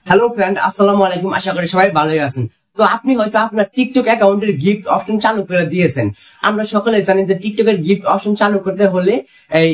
Hello friend, আসসালামু আলাইকুম। আশা করি সবাই ভালোই আছেন। তো আপনি হয়তো আপনার টিকটক অ্যাকাউন্টের গিফট অপশন চালু করে দিয়েছেন। আমরা সকলে জানি যে টিকটকের গিফট অপশন চালু করতে হলে এই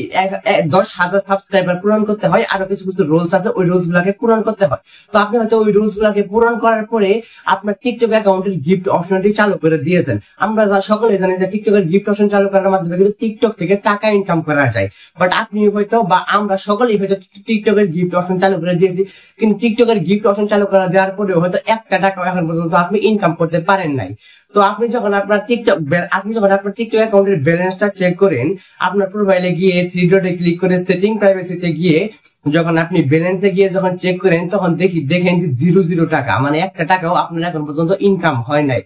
10,000 সাবস্ক্রাইবার পূরণ করতে হয়, আরো কিছু কিছু রুলস আছে, ওই রুলস গুলাকে পূরণ করতে হয়। তো আপনি হয়তো ওই রুলস গুলাকে পূরণ করার পরে আপনার টিকটক অ্যাকাউন্টের গিফট অপশনটি চালু করে দিয়েছেন। আমরা সকলে জানি যে টিকটকের গিফট অপশন চালু করার মাধ্যমে কিন্তু টিকটক থেকে টাকা ইনকাম করা যায়। বাট আপনি হয়তো বা আমরা সকলেই হয়তো টিকটকের গিফট অপশন চালু করে দিয়েছি, কিন্তু টিকটকের গিফট অপশন চালু করা দেওয়ার পরেও হয়তো একটা টাকা এখন পর্যন্ত আপনি ইনকাম করতে পারেন নাই। তো আপনি যখন আপনার টিকটক অ্যাকাউন্টের ব্যালেন্সটা চেক করেন, আপনার প্রোফাইলে গিয়ে থ্রি ডটে ক্লিক করে সেটিং প্রাইভেসিতে গিয়ে যখন আপনি ব্যালেন্সে গিয়ে যখন চেক করেন, তখন দেখেন যে 0 টাকা, মানে একটা টাকাও আপনার এখন পর্যন্ত ইনকাম হয় নাই।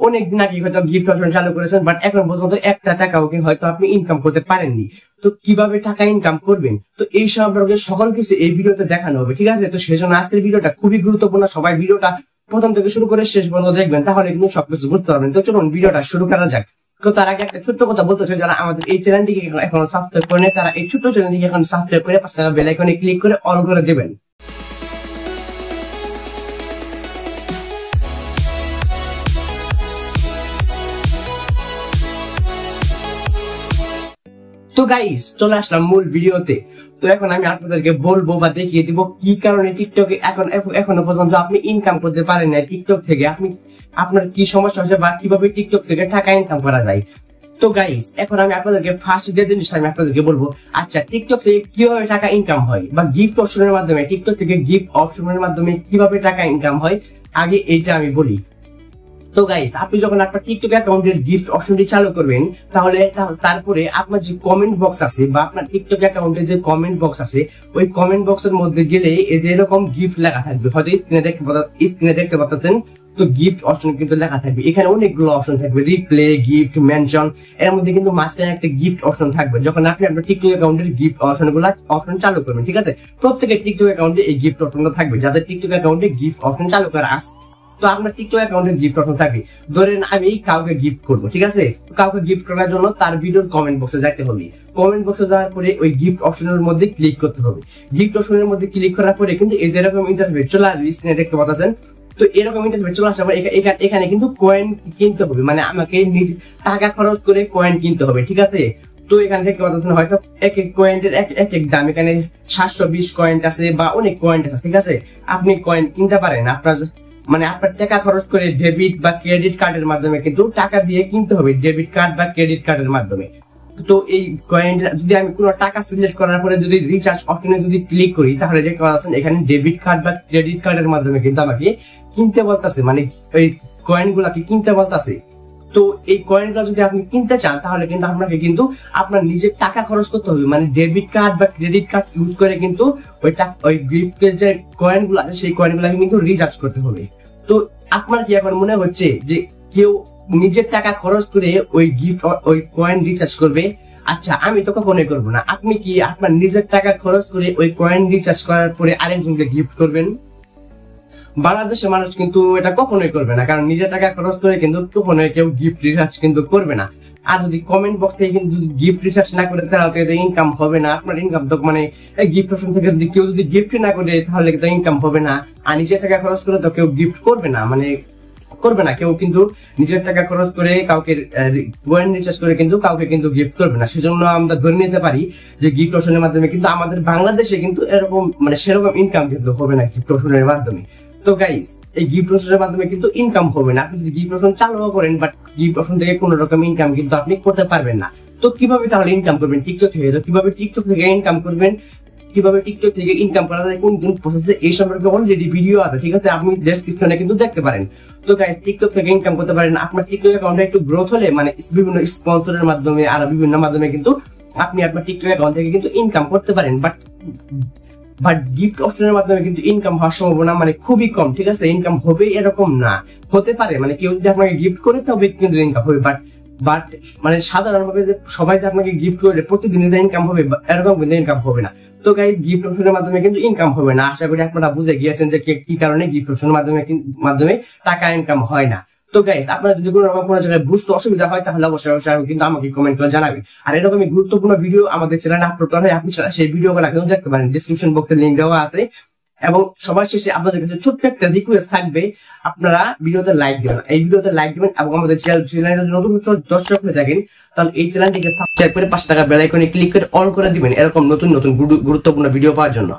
অনেকদিন আগে হয়তো গিফট অপশন চালু করেছেন, বাট এখন পর্যন্ত একটা টাকাও হয়তো আপনি ইনকাম করতে পারেননি। তো কিভাবে টাকা ইনকাম করবেন, তো এই সম্পর্কে সকল কিছু এই ভিডিওতে দেখানো হবে, ঠিক আছে? তো সেজন্য আজকের ভিডিওটা খুবই গুরুত্বপূর্ণ। সবাই ভিডিওটা প্রথম থেকে শুরু করে শেষ পর্যন্ত দেখবেন, তাহলে কিন্তু সবকিছু বুঝতে পারবেন। তো চলুন ভিডিওটা শুরু করা যাক। তো তার আগে একটা ছোট্ট কথা বলতে চাই, যারা আমাদের এই চ্যানেলটিকে এখন সাবস্ক্রাইব করেন, তারা এই ছোট্ট চ্যানেলটিকে এখন সাবস্ক্রাইব করে পাশে থাকা বেল আইকনে ক্লিক করে অল করে দেবেন। তো গাইস, চলে আসলাম মূল ভিডিওতে। তো এখন আমি আপনাদেরকে বলবো বা দেখিয়ে দিব কি কারণে টিকটকে এখনো পর্যন্ত আপনি ইনকাম করতে পারেন না। টিকটক থেকে আপনার কি সমস্যা হচ্ছে বা কিভাবে টিকটক থেকে টাকা ইনকাম করা যায়। তো গাইস, এখন আমি আপনাদেরকে ফার্স্ট যে জিনিসটা আমি আপনাদেরকে বলবো, আচ্ছা টিকটক থেকে কিভাবে টাকা ইনকাম হয় বা গিফট অপশনের মাধ্যমে, টিকটক থেকে গিফট অপশনের মাধ্যমে কিভাবে টাকা ইনকাম হয়, আগে এইটা আমি বলি। তো গাইস, আপনি যখন আপনার টিকটক অ্যাকাউন্টের গিফট অপশনটি চালু করবেন, তারপরে আপনার যে কমেন্ট বক্স আছে বা আপনার টিকটক অ্যাকাউন্টে যে কমেন্ট বক্স আছে, ওই কমেন্ট বক্সের মধ্যে গেলে এই যে এরকম গিফট লেখা থাকবে, হয়তো স্ক্রিনে দেখতে পাচ্ছেন। তো গিফট অপশন কিন্তু লেখা থাকবে, এখানে অনেকগুলো অপশন থাকবে, রিপ্লে, গিফট, মেনশন, এর মধ্যে কিন্তু মাঝখানে একটা গিফট অপশন থাকবে। যখন আপনি আপনার টিকটক অ্যাকাউন্টের গিফট অপশন চালু করবেন, ঠিক আছে? প্রত্যেকের টিকটক অ্যাকাউন্টে এই গিফট অপশনটা থাকবে, যাদের টিকটক অ্যাকাউন্টে গিফট অপশন চালু করা আছে। তো আপনার টিকটক অ্যাকাউন্টের গিফট অপশন থাকবে, ধরেন আমি কাউকে গিফট করবো, ঠিক আছে? কাউকে গিফট করার জন্য তার ভিডিওর কমেন্ট বক্সে যাইতে হবে। কমেন্ট বক্সে যাওয়ার পরে ওই গিফট অপশনের মধ্যে ক্লিক করতে হবে। গিফট অপশনের মধ্যে ক্লিক করার পরে কিন্তু এই যেরকম ইন্টারফেস চলে আসবে, স্ক্রিনে দেখতে পাচ্ছেন। তো এরকম ইন্টারফেস চলে আসার পরে এখানে কিন্তু কয়েন কিনতে হবে, মানে আমাকে নিজে টাকা খরচ করে কয়েন কিনতে হবে, ঠিক আছে? তো এখানে দেখতে পাচ্ছেন হয়তো এক এক কয়েন্টের এক এক দাম, এখানে 720 কয়েন্ট আছে বা অনেক কয়েন্ট আছে, ঠিক আছে? আপনি কয়েন কিনতে পারেন, আপনার টাকা খরচ করে ডেবিট বা ক্রেডিট কার্ডের মাধ্যমে কিন্তু টাকা দিয়ে কিনতে হবে, ডেবিট কার্ড বা ক্রেডিট কার্ডের মাধ্যমে। তো এই কয়েনটা যদি আমি কোনো টাকা সিলেক্ট করার পরে যদি রিচার্জ অপশনে যদি ক্লিক করি, তাহলে দেখতে পাচ্ছেন এখানে ডেবিট কার্ড বা ক্রেডিট কার্ডের মাধ্যমে কিন্তু আমাকে কিনতে বলতেছে, মানে এই কয়েন গুলাকে কিনতে বলতেছে। তো এই কয়েনগুলো যদি আপনি কিনতে চান, তাহলে কিন্তু আপনাকে কিন্তু আপনার নিজের টাকা খরচ করতে হবে, মানে ডেবিট কার্ড বা ক্রেডিট কার্ড ইউজ করে কিন্তু ওই গিফটের যে কয়েন গুলো আছে, সেই কয়েন গুলাকে কিন্তু রিচার্জ করতে হবে। তো আপনার কি এখন মনে হচ্ছে যে কেউ নিজের টাকা খরচ করে ওই কয়েন রিচার্জ করবে? আচ্ছা, আমি তো কখনোই করবো না। আপনি কি আপনার নিজের টাকা খরচ করে ওই কয়েন রিচার্জ করার পরে আরেকজনকে গিফট করবেন? বাংলাদেশের মানুষ কিন্তু এটা কখনোই করবে না, কারণ নিজের টাকা খরচ করে কিন্তু কখনোই কেউ গিফট রিচার্জ কিন্তু করবে না। আর যদি কমেন্ট বক্স থেকে কিন্তু গিফট রিচার্জ না করে, তাহলে তো ইনকাম হবে না। আপনার ইনকাম তো মানে গিফট অপশন থেকে যদি কেউ গিফট না করে, তাহলে তো ইনকাম হবে না। আর নিজের টাকা খরচ করে তো কেউ গিফট করবে না, মানে করবে না কেউ কিন্তু নিজের টাকা খরচ করে কাউকে কয়েন রিচার্জ করে কিন্তু কাউকে কিন্তু গিফট করবে না। সেজন্য আমরা ধরে নিতে পারি যে গিফট অপশনের মাধ্যমে কিন্তু আমাদের বাংলাদেশে কিন্তু এরকম সেরকম ইনকাম কিন্তু হবে না গিফট অপশনের মাধ্যমে। তো গাইস, এই গিফট অপশনের মাধ্যমে কিন্তু ইনকাম হবে না। আপনি যদি গিফট অপশন চালু করেন, বাট গিফট অপশন থেকে কোনো রকম ইনকাম কিন্তু আপনি করতে পারবেন না। তো কিভাবে তাহলে ইনকাম করবেন টিকটক থেকে? তো কিভাবে টিকটক থেকে ইনকাম করবেন, কিভাবে টিকটক থেকে ইনকাম করা যায়, কোন কোন প্রসেসে, এই সম্পর্কে অলরেডি ভিডিও আছে, ঠিক আছে? আপনি ডেসক্রিপশনে কিন্তু দেখতে পারেন। তো গাইস, টিকটক থেকে ইনকাম করতে পারেন। আপনার টিকটক অ্যাকাউন্টে একটু গ্রোথ হলে, মানে বিভিন্ন স্পন্সরের মাধ্যমে আর বিভিন্ন মাধ্যমে কিন্তু আপনি আপনার টিকটক অ্যাকাউন্ট থেকে কিন্তু ইনকাম করতে পারেন। বাট গিফট অপশনের মাধ্যমে কিন্তু ইনকাম হওয়ার সম্ভাবনা মানে খুবই কম, ঠিক আছে? ইনকাম হবে এরকম না, হতে পারে, মানে কেউ যদি আপনাকে গিফট করে তবে কিন্তু ইনকাম হবে, বাট মানে সাধারণভাবে যে সবাই যে আপনাকে গিফট করে প্রতিদিন যে ইনকাম হবে, এরকম কিন্তু ইনকাম হবে না। তো গাইস, গিফট অপশনের মাধ্যমে কিন্তু ইনকাম হবে না। আশা করি আপনারা বুঝে গিয়েছেন যে কি কারণে গিফট অপশনের মাধ্যমে টাকা ইনকাম হয় না। তো গাইস, আপনার যদি কোনো রকম কোনো জায়গায় বুঝতে অসুবিধা হয়, তাহলে অবশ্যই কিন্তু আমাকে কমেন্ট করে জানাবেন। আর এরকমই গুরুত্বপূর্ণ ভিডিও আমাদের চ্যানেলে আপলোড করা হয়, আপনি সেই ভিডিওগুলো কিন্তু দেখতে পারেন, ডিসক্রিপশন বক্সে লিংক দেওয়া আছে। এবং সবার শেষে আপনাদের কাছে ছোট্ট একটা রিকোয়েস্ট থাকবে, আপনারা ভিডিওতে লাইক দিবেন, এই ভিডিওতে লাইক দিবেন এবং আমাদের চ্যানেলে যদি নতুন দর্শক হয়ে থাকেন তাহলে এই চ্যানেলটিকে সাবস্ক্রাইব করে পাশে থাকা বেল আইকনে ক্লিক করে অল করে দিবেন এরকম নতুন নতুন গুরুত্বপূর্ণ ভিডিও পাওয়ার জন্য।